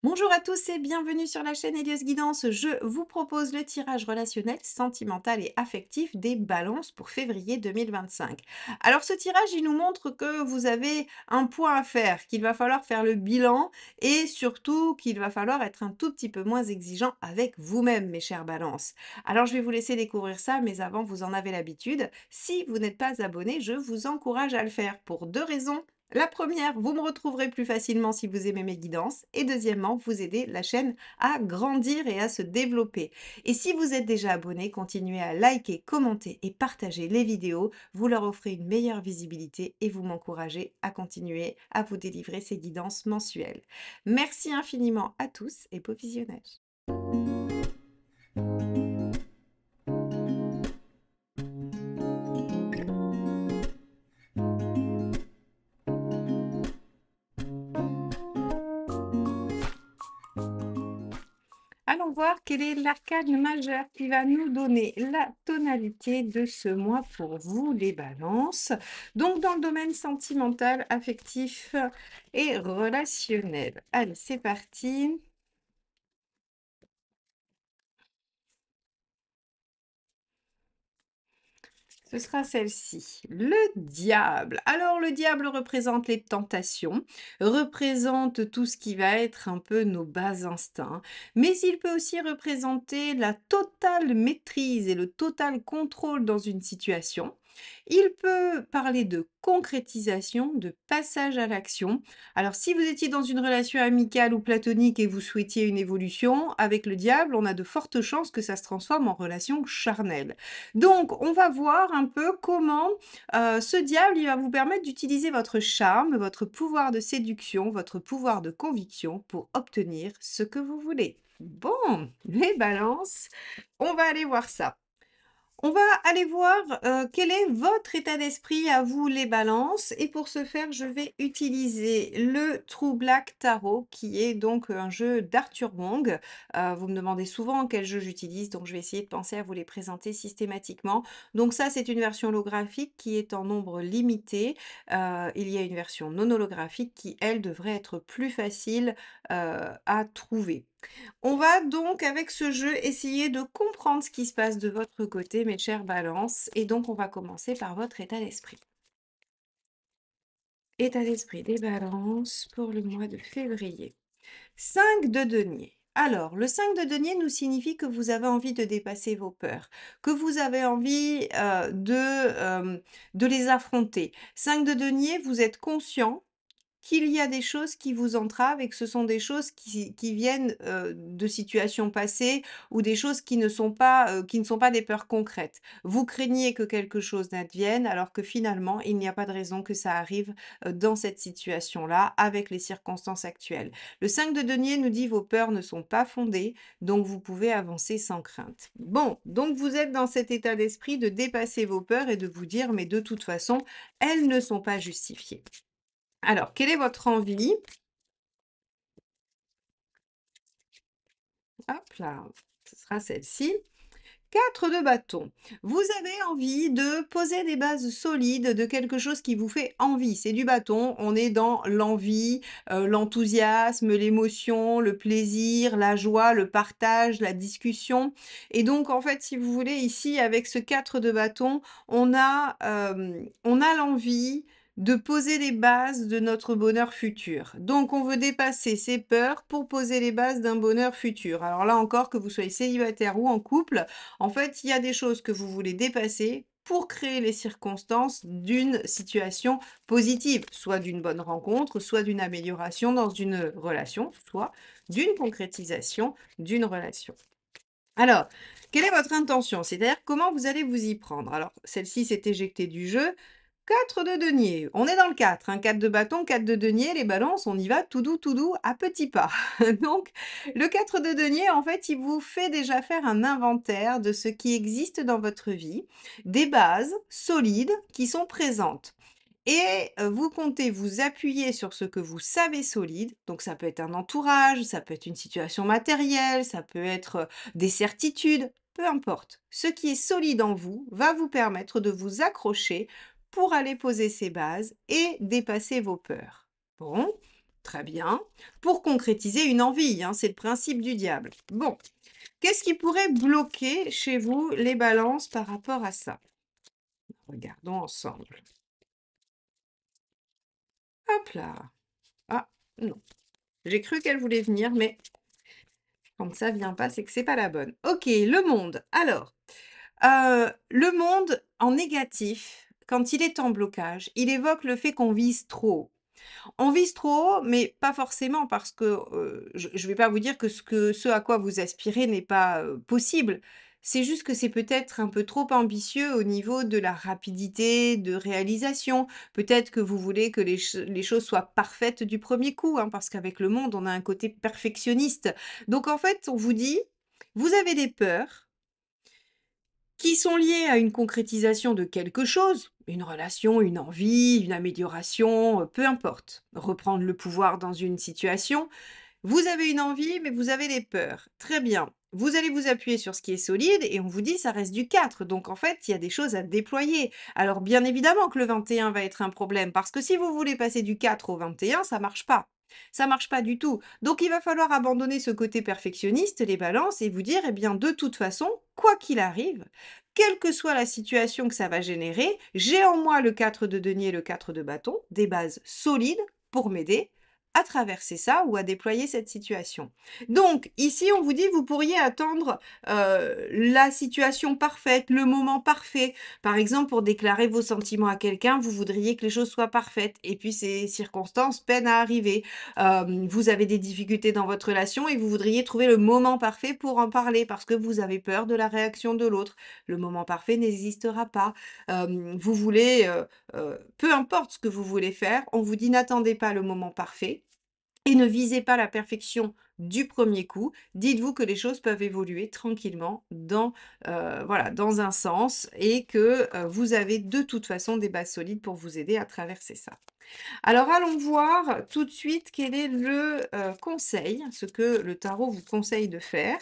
Bonjour à tous et bienvenue sur la chaîne Elios Guidance. Je vous propose le tirage relationnel, sentimental et affectif des balances pour février 2025. Alors ce tirage, il nous montre que vous avez un point à faire, qu'il va falloir faire le bilan et surtout qu'il va falloir être un tout petit peu moins exigeant avec vous-même, mes chères balances. Alors je vais vous laisser découvrir ça, mais avant, vous en avez l'habitude. Si vous n'êtes pas abonné, je vous encourage à le faire pour deux raisons. La première, vous me retrouverez plus facilement si vous aimez mes guidances. Et deuxièmement, vous aidez la chaîne à grandir et à se développer. Et si vous êtes déjà abonné, continuez à liker, commenter et partager les vidéos. Vous leur offrez une meilleure visibilité et vous m'encouragez à continuer à vous délivrer ces guidances mensuelles. Merci infiniment à tous et beau visionnage. Allons voir quel est l'arcane majeur qui va nous donner la tonalité de ce mois pour vous, les balances. Donc, dans le domaine sentimental, affectif et relationnel. Allez, c'est parti. Ce sera celle-ci, le diable. Alors, le diable représente les tentations, représente tout ce qui va être un peu nos bas instincts, mais il peut aussi représenter la totale maîtrise et le total contrôle dans une situation. Il peut parler de concrétisation, de passage à l'action. Alors, si vous étiez dans une relation amicale ou platonique et vous souhaitiez une évolution, avec le diable, on a de fortes chances que ça se transforme en relation charnelle. Donc, on va voir un peu comment ce diable, il va vous permettre d'utiliser votre charme, votre pouvoir de séduction, votre pouvoir de conviction pour obtenir ce que vous voulez. Bon, les balances, on va aller voir ça. On va aller voir, quel est votre état d'esprit à vous les balances et pour ce faire, je vais utiliser le True Black Tarot qui est donc un jeu d'Arthur Wong. Vous me demandez souvent quel jeu j'utilise, donc je vais essayer de penser à vous les présenter systématiquement. Donc ça, c'est une version holographique qui est en nombre limité. Il y a une version non holographique qui, elle, devrait être plus facile, à trouver. On va donc avec ce jeu essayer de comprendre ce qui se passe de votre côté, mes chères balances, et donc on va commencer par votre état d'esprit. État d'esprit des balances pour le mois de février. 5 de denier. Alors, le 5 de denier nous signifie que vous avez envie de dépasser vos peurs, que vous avez envie de les affronter. 5 de denier, vous êtes conscient qu'il y a des choses qui vous entravent et que ce sont des choses qui viennent, de situations passées ou des choses qui ne sont pas des peurs concrètes. Vous craignez que quelque chose n'advienne alors que finalement, il n'y a pas de raison que ça arrive, dans cette situation-là avec les circonstances actuelles. Le 5 de denier nous dit: «Vos peurs ne sont pas fondées, donc vous pouvez avancer sans crainte». Bon, donc vous êtes dans cet état d'esprit de dépasser vos peurs et de vous dire: «Mais de toute façon, elles ne sont pas justifiées». Alors, quelle est votre envie? Hop là, ce sera celle-ci. 4 de bâton. Vous avez envie de poser des bases solides de quelque chose qui vous fait envie. C'est du bâton, on est dans l'envie, l'enthousiasme, l'émotion, le plaisir, la joie, le partage, la discussion et donc en fait, si vous voulez, ici, avec ce 4 de bâton, on a l'envie de poser les bases de notre bonheur futur. Donc on veut dépasser ses peurs pour poser les bases d'un bonheur futur. Alors là encore, que vous soyez célibataire ou en couple, en fait, il y a des choses que vous voulez dépasser pour créer les circonstances d'une situation positive, soit d'une bonne rencontre, soit d'une amélioration dans une relation, soit d'une concrétisation d'une relation. Alors, quelle est votre intention? C'est-à-dire comment vous allez vous y prendre? Alors, celle-ci s'est éjectée du jeu. 4 de denier. On est dans le 4, hein, 4 de bâton, 4 de denier, les balances, on y va tout doux, à petits pas. Donc, le 4 de denier, en fait, il vous fait déjà faire un inventaire de ce qui existe dans votre vie, des bases solides qui sont présentes. Et vous comptez vous appuyer sur ce que vous savez solide, donc ça peut être un entourage, ça peut être une situation matérielle, ça peut être, des certitudes, peu importe. Ce qui est solide en vous va vous permettre de vous accrocher pour aller poser ces bases et dépasser vos peurs. Bon, Très bien. Pour concrétiser une envie, hein, c'est le principe du diable. Bon, qu'est-ce qui pourrait bloquer chez vous les balances par rapport à ça? Regardons ensemble. Hop là. Ah, non. J'ai cru qu'elle voulait venir, mais quand ça vient pas, c'est que c'est pas la bonne. OK, le monde. Alors, le monde en négatif, quand il est en blocage, il évoque le fait qu'on vise trop. On vise trop haut, mais pas forcément parce que, je vais pas vous dire que ce à quoi vous aspirez n'est pas, possible. C'est juste que c'est peut-être un peu trop ambitieux au niveau de la rapidité de réalisation. Peut-être que vous voulez que les choses soient parfaites du premier coup, hein, parce qu'avec le monde, on a un côté perfectionniste. Donc en fait, on vous dit: «Vous avez des peurs qui sont liées à une concrétisation de quelque chose, une relation, une envie, une amélioration, peu importe. Reprendre le pouvoir dans une situation. Vous avez une envie, mais vous avez des peurs. Très bien. Vous allez vous appuyer sur ce qui est solide et on vous dit ça reste du 4. Donc en fait, il y a des choses à déployer. Alors bien évidemment que le 21 va être un problème parce que si vous voulez passer du 4 au 21, ça marche pas. Ça marche pas du tout. Donc il va falloir abandonner ce côté perfectionniste, les balances, et vous dire, eh bien, de toute façon, quoi qu'il arrive, quelle que soit la situation que ça va générer, j'ai en moi le 4 de denier et le 4 de bâton, des bases solides pour m'aider à traverser ça ou à déployer cette situation. Donc ici, on vous dit, vous pourriez attendre, la situation parfaite, le moment parfait. Par exemple, pour déclarer vos sentiments à quelqu'un, vous voudriez que les choses soient parfaites et puis ces circonstances peinent à arriver. Vous avez des difficultés dans votre relation et vous voudriez trouver le moment parfait pour en parler parce que vous avez peur de la réaction de l'autre. Le moment parfait n'existera pas. Vous voulez, peu importe ce que vous voulez faire, on vous dit: «N'attendez pas le moment parfait et ne visez pas la perfection du premier coup. Dites-vous que les choses peuvent évoluer tranquillement dans, voilà, dans un sens et que, vous avez de toute façon des bases solides pour vous aider à traverser ça». Alors allons voir tout de suite quel est le, conseil, ce que le tarot vous conseille de faire.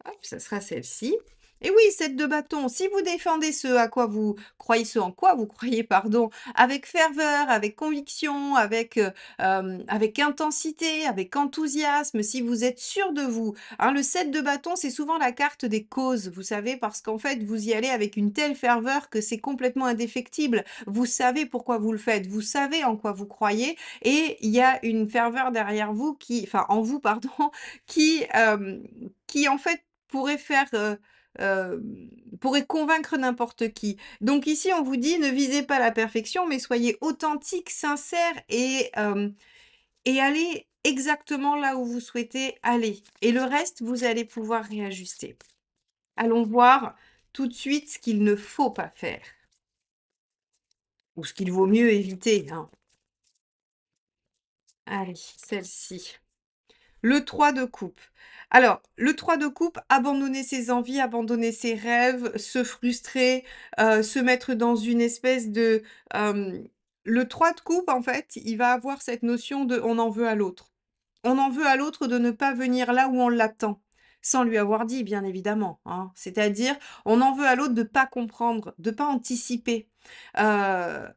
Hop, ça sera celle-ci. Et oui, 7 de bâton, si vous défendez ce en quoi vous croyez, pardon, avec ferveur, avec conviction, avec intensité, avec enthousiasme, si vous êtes sûr de vous, hein, le 7 de bâton, c'est souvent la carte des causes, vous savez, parce qu'en fait, vous y allez avec une telle ferveur que c'est complètement indéfectible. Vous savez pourquoi vous le faites, vous savez en quoi vous croyez et il y a une ferveur derrière vous enfin en vous, pardon, qui en fait pourrait faire, pourrait convaincre n'importe qui. Donc ici, on vous dit: «Ne visez pas la perfection, mais soyez authentique, sincère et allez exactement là où vous souhaitez aller et le reste, vous allez pouvoir réajuster». Allons voir tout de suite ce qu'il ne faut pas faire ou ce qu'il vaut mieux éviter, hein. Allez, celle-ci. Le 3 de coupe. Alors, le 3 de coupe, abandonner ses envies, abandonner ses rêves, se frustrer, se mettre dans une espèce de, le 3 de coupe, en fait, il va avoir cette notion de on en veut à l'autre. On en veut à l'autre de ne pas venir là où on l'attend, sans lui avoir dit, bien évidemment, hein. C'est-à-dire, on en veut à l'autre de pas comprendre, de pas anticiper. Heu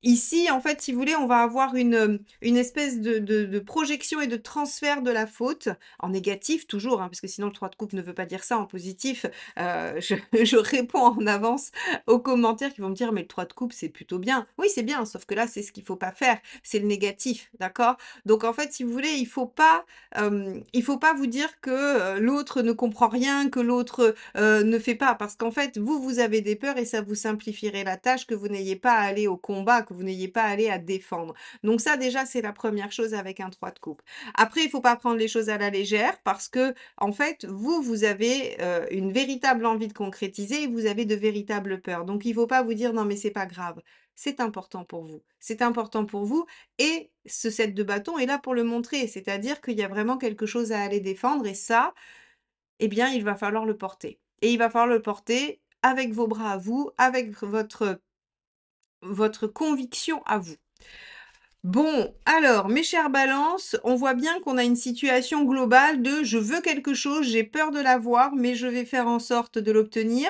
Ici, en fait, si vous voulez, on va avoir une espèce de projection et de transfert de la faute, en négatif toujours, hein, parce que sinon le 3 de coupe ne veut pas dire ça, en positif, je je réponds en avance aux commentaires qui vont me dire: «Mais le 3 de coupe, c'est plutôt bien». Oui, c'est bien, sauf que là, c'est ce qu'il faut pas faire, c'est le négatif, d'accord? Donc en fait, si vous voulez, il faut pas vous dire que, l'autre ne comprend rien, que l'autre, ne fait pas, parce qu'en fait, vous avez des peurs et ça vous simplifierait la tâche que vous n'ayez pas à aller au combat, que vous n'ayez pas à aller à défendre. Donc ça, déjà, c'est la première chose avec un 3 de coupe. Après, il faut pas prendre les choses à la légère parce que en fait, vous avez, une véritable envie de concrétiser et vous avez de véritables peurs. Donc il faut pas vous dire: «Non, mais c'est pas grave». C'est important pour vous. C'est important pour vous et ce set de bâton est là pour le montrer. C'est-à-dire qu'il y a vraiment quelque chose à aller défendre et ça, eh bien, il va falloir le porter et il va falloir le porter avec vos bras à vous, avec votre conviction à vous. Bon, alors, mes chères balances, on voit bien qu'on a une situation globale de: «Je veux quelque chose, j'ai peur de l'avoir, mais je vais faire en sorte de l'obtenir»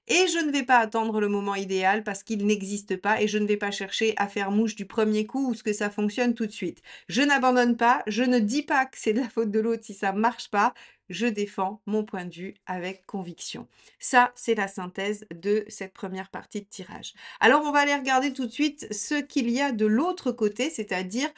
et je ne vais pas attendre le moment idéal parce qu'il n'existe pas et je ne vais pas chercher à faire mouche du premier coup ou ce que ça fonctionne tout de suite. Je n'abandonne pas, je ne dis pas que c'est de la faute de l'autre si ça ne marche pas, je défends mon point de vue avec conviction. Ça, c'est la synthèse de cette première partie de tirage. Alors, on va aller regarder tout de suite ce qu'il y a de l'autre côté, c'est-à-dire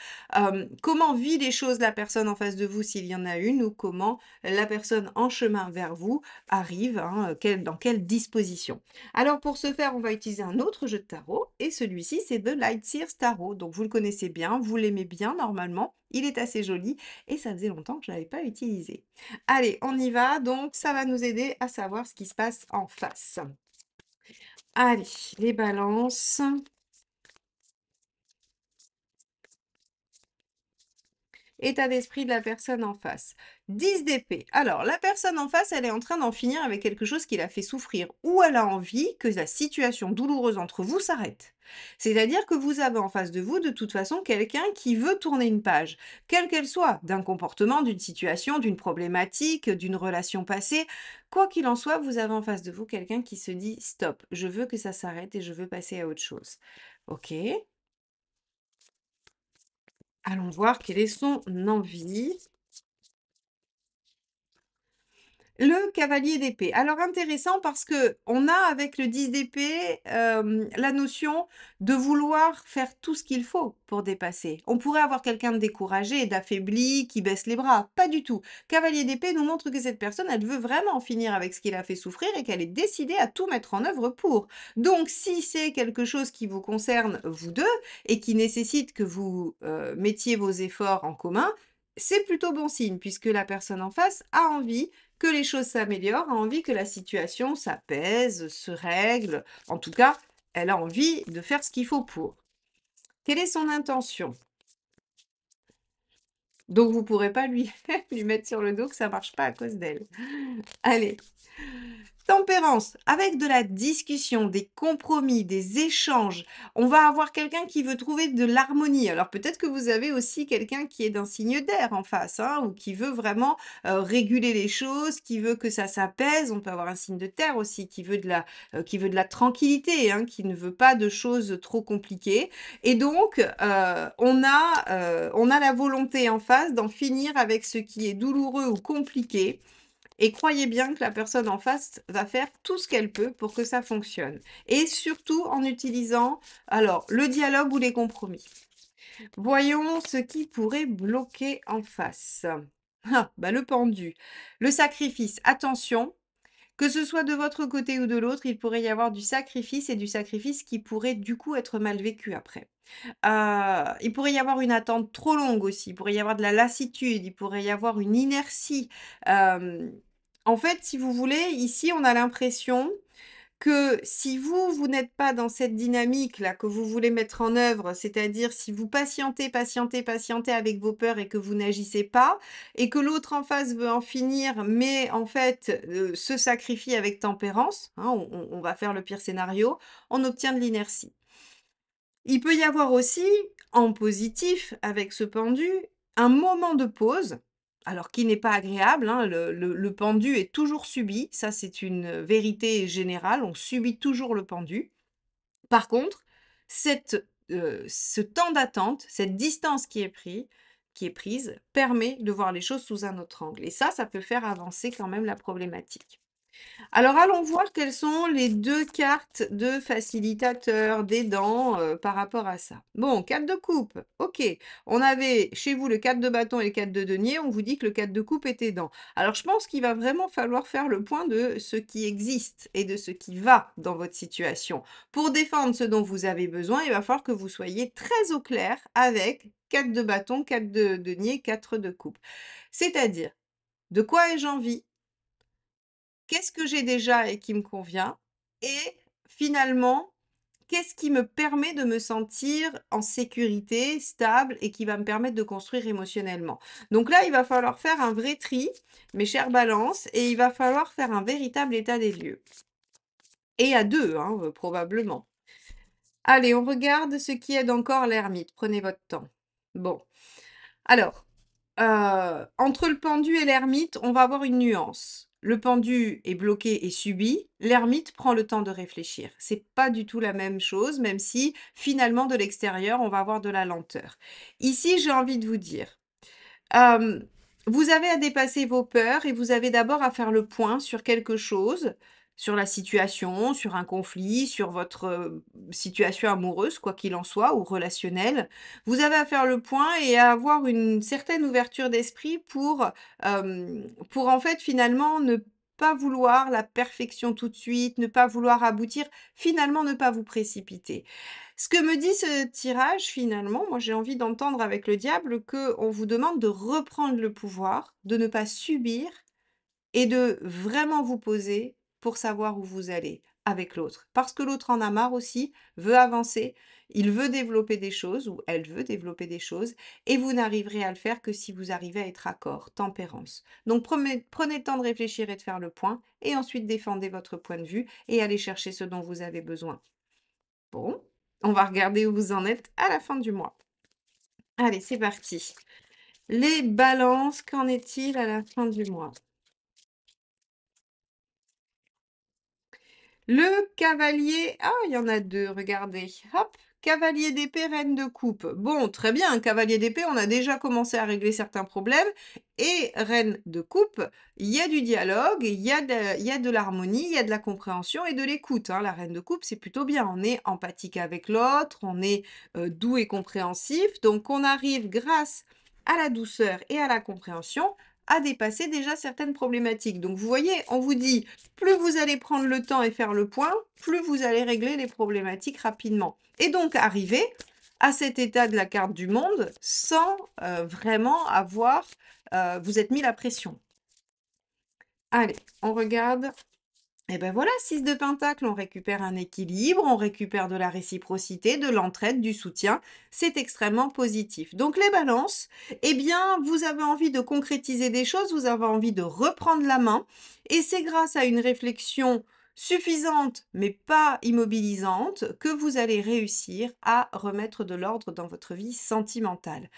comment vit les choses la personne en face de vous s'il y en a une ou comment la personne en chemin vers vous arrive, hein, dans quelle disposition. Alors pour ce faire, on va utiliser un autre jeu de tarot et celui-ci c'est The Light Seers Tarot. Donc vous le connaissez bien, vous l'aimez bien normalement, il est assez joli et ça faisait longtemps que je ne l'avais pas utilisé. Allez, on y va, donc ça va nous aider à savoir ce qui se passe en face. Allez, les balances. État d'esprit de la personne en face. 10 d'épée. Alors, la personne en face, elle est en train d'en finir avec quelque chose qui la fait souffrir, ou elle a envie que la situation douloureuse entre vous s'arrête. C'est-à-dire que vous avez en face de vous, de toute façon, quelqu'un qui veut tourner une page, quelle qu'elle soit, d'un comportement, d'une situation, d'une problématique, d'une relation passée. Quoi qu'il en soit, vous avez en face de vous quelqu'un qui se dit stop, je veux que ça s'arrête et je veux passer à autre chose. Ok, allons voir quelle est son envie. Le cavalier d'épée. Alors intéressant parce que on a avec le 10 d'épée, la notion de vouloir faire tout ce qu'il faut pour dépasser. On pourrait avoir quelqu'un de découragé, d'affaibli, qui baisse les bras. Pas du tout. Cavalier d'épée nous montre que cette personne, elle veut vraiment en finir avec ce qui l'a fait souffrir et qu'elle est décidée à tout mettre en œuvre pour. Donc si c'est quelque chose qui vous concerne vous 2 et qui nécessite que vous, mettiez vos efforts en commun, c'est plutôt bon signe puisque la personne en face a envie que les choses s'améliorent, a envie que la situation s'apaise, se règle. En tout cas, elle a envie de faire ce qu'il faut pour. Quelle est son intention? Donc vous ne pourrez pas lui, lui mettre sur le dos que ça ne marche pas à cause d'elle. Allez. Tempérance, avec de la discussion, des compromis, des échanges, on va avoir quelqu'un qui veut trouver de l'harmonie. Alors peut-être que vous avez aussi quelqu'un qui est d'un signe d'air en face, hein, ou qui veut vraiment réguler les choses, qui veut que ça s'apaise. On peut avoir un signe de terre aussi qui veut de la tranquillité, hein, qui ne veut pas de choses trop compliquées. Et donc on a la volonté en face d'en finir avec ce qui est douloureux ou compliqué. Et croyez bien que la personne en face va faire tout ce qu'elle peut pour que ça fonctionne. Et surtout en utilisant, alors, le dialogue ou les compromis. Voyons ce qui pourrait bloquer en face. Ah, bah le pendu. Le sacrifice. Attention, que ce soit de votre côté ou de l'autre, il pourrait y avoir du sacrifice et du sacrifice qui pourrait du coup être mal vécu après. Il pourrait y avoir une attente trop longue aussi, il pourrait y avoir de la lassitude, il pourrait y avoir une inertie. Hem, En fait, si vous voulez, ici, on a l'impression que si vous, vous n'êtes pas dans cette dynamique-là que vous voulez mettre en œuvre, c'est-à-dire si vous patientez, patientez, patientez avec vos peurs et que vous n'agissez pas et que l'autre en face veut en finir, mais en fait, se sacrifie avec tempérance, hein, on va faire le pire scénario, on obtient de l'inertie. Il peut y avoir aussi, en positif, avec ce pendu, un moment de pause, alors qui n'est pas agréable, hein, le pendu est toujours subi, ça c'est une vérité générale, on subit toujours le pendu. Par contre, ce temps d'attente, cette distance qui est prise, permet de voir les choses sous un autre angle et ça peut faire avancer quand même la problématique. Alors allons voir quelles sont les 2 cartes de facilitateur, d'aidant, par rapport à ça. Bon, 4 de coupe, OK. On avait chez vous le 4 de bâton et le 4 de denier, on vous dit que le 4 de coupe est aidant. Alors je pense qu'il va vraiment falloir faire le point de ce qui existe et de ce qui va dans votre situation. Pour défendre ce dont vous avez besoin, il va falloir que vous soyez très au clair avec 4 de bâton, 4 de denier, 4 de coupe. C'est-à-dire, de quoi ai-je envie? Qu'est-ce que j'ai déjà et qui me convient? Et finalement, qu'est-ce qui me permet de me sentir en sécurité, stable et qui va me permettre de construire émotionnellement? Donc là, il va falloir faire un vrai tri, mes chères balances, et il va falloir faire un véritable état des lieux. Et à 2, hein, probablement. Allez, on regarde ce qui aide encore l'ermite. Prenez votre temps. Bon, alors, entre le pendu et l'ermite, on va avoir une nuance. le pendu est bloqué et subi, l'ermite prend le temps de réfléchir. C'est pas du tout la même chose, même si finalement de l'extérieur, on va avoir de la lenteur. Ici, j'ai envie de vous dire, Hem, vous avez à dépasser vos peurs et vous avez d'abord à faire le point sur quelque chose, sur la situation, sur un conflit, sur votre, situation amoureuse, quoi qu'il en soit, ou relationnelle. Vous avez à faire le point et à avoir une certaine ouverture d'esprit pour en fait, finalement, ne pas vouloir la perfection tout de suite, ne pas vouloir aboutir, finalement ne pas vous précipiter. Ce que me dit ce tirage finalement, moi j'ai envie d'entendre avec le diable qu'on vous demande de reprendre le pouvoir, de ne pas subir et de vraiment vous poser pour savoir où vous allez avec l'autre. Parce que l'autre en a marre aussi, veut avancer, il veut développer des choses ou elle veut développer des choses et vous n'arriverez à le faire que si vous arrivez à être accord, tempérance. Donc prenez le temps de réfléchir et de faire le point et ensuite défendez votre point de vue et allez chercher ce dont vous avez besoin. Bon, on va regarder où vous en êtes à la fin du mois. Allez, c'est parti. Les balances, qu'en est-il à la fin du mois? Le cavalier, ah, il y en a 2. Regardez. Hop, cavalier d'épée, reine de coupe. Bon, très bien, cavalier d'épée, on a déjà commencé à régler certains problèmes et reine de coupe, il y a du dialogue, il y a de l'harmonie, il y a de la compréhension et de l'écoute, hein. La reine de coupe, c'est plutôt bien. On est empathique avec l'autre, on est, doux et compréhensif, donc on arrive grâce à la douceur et à la compréhension à dépasser déjà certaines problématiques. Donc vous voyez, on vous dit plus vous allez prendre le temps et faire le point, plus vous allez régler les problématiques rapidement. Et donc arriver à cet état de la carte du monde sans vraiment avoir, vous êtes mis la pression. Allez, on regarde. Et ben voilà, 6 de pentacle, on récupère un équilibre, on récupère de la réciprocité, de l'entraide, du soutien. C'est extrêmement positif. Donc les balances, eh bien, vous avez envie de concrétiser des choses, vous avez envie de reprendre la main. Et c'est grâce à une réflexion suffisante, mais pas immobilisante, que vous allez réussir à remettre de l'ordre dans votre vie sentimentale.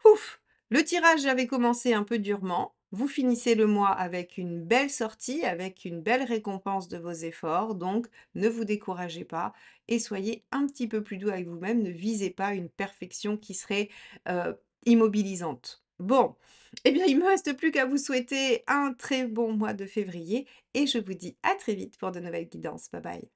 Ouf! Le tirage avait commencé un peu durement. Vous finissez le mois avec une belle sortie, avec une belle récompense de vos efforts. Donc, ne vous découragez pas et soyez un petit peu plus doux avec vous-même. Ne visez pas une perfection qui serait immobilisante. Bon, eh bien, il me reste plus qu'à vous souhaiter un très bon mois de février et je vous dis à très vite pour de nouvelles guidances. Bye bye.